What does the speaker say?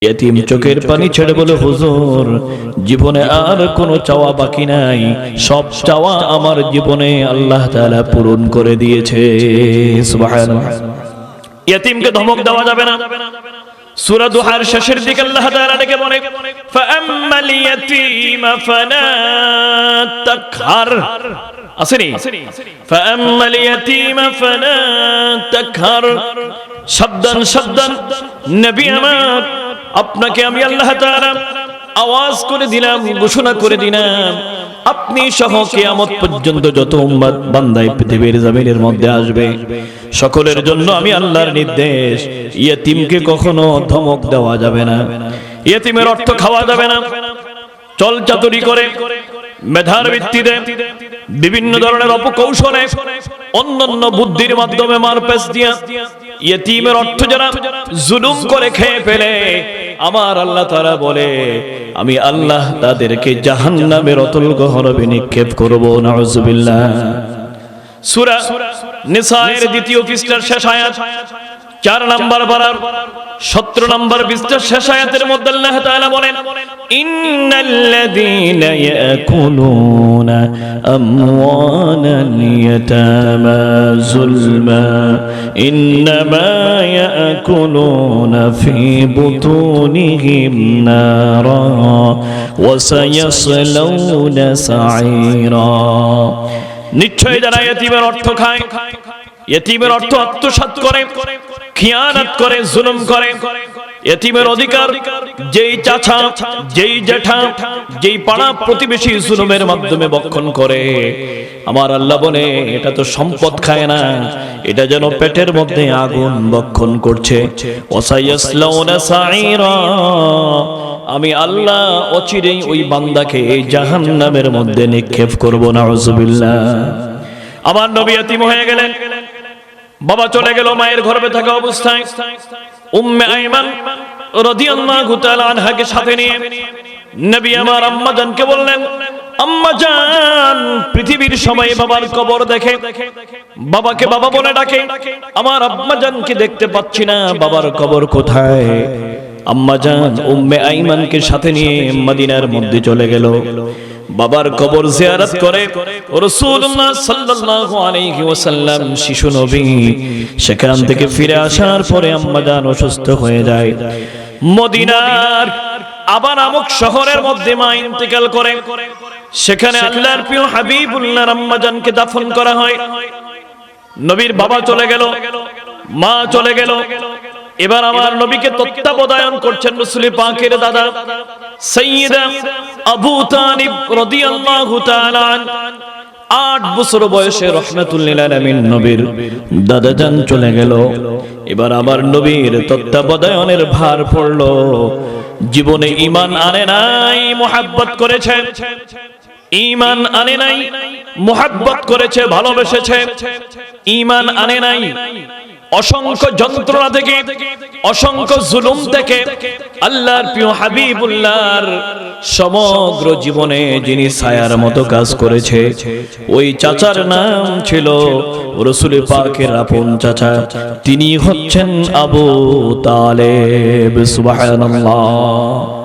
ইতিম চোখের পানি ছেড়ে বলে, হুজুর জীবনে আর কোনো চাওয়া বাকি নাই, সব চাওয়া আমার জীবনে আল্লাহ তাআলা পূরণ করে দিয়েছে। সুবহানাল্লাহ। ইতিমকে ধমক দেওয়া যাবে না। সূরা দুহার শেষের দিকে আল্লাহ তাআলা ডেকে বলে, ফাআম্মাল ইয়াতীমা ফালা তাকহার। আসেনি? ফাআম্মাল ইয়াতীমা ফালা তাকহার। সাবধান সাবধান নবী আমার, আপনাকে আমি আল্লাহ তাআলা আওয়াজ করে দিলাম, ঘোষণা করে দিলাম, আপনি সহ কিয়ামত পর্যন্ত যত উম্মত বান্দায় পৃথিবীর জমিনের মধ্যে আসবে সকলের জন্য আমি আল্লাহর নির্দেশ, ইয়েতিমকে কখনো ধমক দেওয়া যাবে না, ইয়েতিমের অর্থ খাওয়া যাবে না। চল চাতুরি করে, মেধার ভিত্তিতে, বিভিন্ন ধরনের অপকৌশলে, অন্যান্য বুদ্ধির মাধ্যমে মারপ্যাচ দিয়া ইয়েতিমের অর্থ যারা জুলুম করে খেয়ে ফেলে, আমার আল্লাহ তাআলা বলে আমি আল্লাহ তাদেরকে জাহান্নামের অতল গহ্বরে নিক্ষেপ করব। নাউযুবিল্লাহ। সূরা নিসায়ের দ্বিতীয় পৃষ্ঠার শেষ আয়াত, 4 নম্বর পারার 17 নম্বর পৃষ্ঠার শেষ আয়াতের মধ্যে আল্লাহ তাআলা বলেন, ইন্নাল্লাযীনা ইয়াকুলুনা আমওয়ালাল ইয়াতামা যুলমা ইন্নামা ইয়াকুলুনা ফি বুতুনিহিম নারা ওয়া সায়াসলাউনা সাঈরা। নিশ্চয় যারা ইয়েতিমের অর্থ খায়, ইয়েতিমের অর্থ আত্মসাৎ করে, খিয়ানত করে, জুলুম করে, ইয়েতিমের অধিকার যেই চাচা, যেই জেঠা, যেই পাড়া প্রতিবেশী জুলুমের মাধ্যমে ভক্ষণ করে, আমার আল্লাহ বলে এটা তো সম্পদ খায় না, এটা যেন পেটের মধ্যে আগুন ভক্ষণ করছে। ওয়াসায়াসলাউনা সাঈরা। আমি আল্লাহ অচিরেই ওই বান্দাকে এই জাহান্নামের মধ্যে নিক্ষেপ করব। নাউযুবিল্লাহ। আমার নবী ইতিম হয়ে গেলেন, বাবা চলে গেল মায়ের গর্ভে থাকা অবস্থায়। উম্মে আইমান রাদিয়াল্লাহু তাআলা আনহাকে সাথে নিয়ে নবী আমার আম্মা জানকে বললেন, আম্মা জান, পৃথিবীর সবাই বাবার কবর দেখে, বাবাকে বাবা বলে ডাকে, আমার আম্মা জানকে দেখতে পাচ্ছি না, বাবার কবর কোথায়? আম্মা জান উম্মে আইমানকে সাথে নিয়ে মদিনার মধ্যে চলে গেল, বাবার কবর জিয়ারত করে। রাসূলুল্লাহ সাল্লাল্লাহু আলাইহি ওয়াসাল্লাম শিশু নবী সেখান থেকে ফিরে আসার পরে আম্মা জান অসুস্থ হয়ে যায়। মদিনার আবা নামক শহরের মধ্যে মা ইন্তেকাল করে, সেখানে আল্লাহর প্রিয় হাবিবুল্লাহর আম্মা জানকে দাফন করা হয়। নবীর বাবা চলে গেল, মা চলে গেল, এবার আমার নবীকে তত্ত্বাবধান করছেন রাসূল পাকের দাদা সাইয়্যিদা আবু তালিব রাদিয়াল্লাহু তাআলা। 8 বছর বয়সে রাহমাতুল লিল আলামিন নবীর দাদা জান চলে গেল। এবার আমার নবীর তত্ত্বাবধানের ভার পড়লো। জীবনে ঈমান আনে নাই, মুহাব্বত করেছে, ঈমান আনে নাই, মুহাব্বত করেছে, ভালোবেসেছে, ঈমান আনে নাই। অসংখ্য যন্ত্রণা থেকে, অসংখ্য জুলুম থেকে আল্লাহর প্রিয় হাবিবুল্লাহর সমগ্র জীবনে যিনি ছায়ার মতো কাজ করেছে, ওই চাচার নাম ছিল রাসূল পাকের আপন চাচা, তিনি হচ্ছেন আবু তালেব। সুবহানাল্লাহ।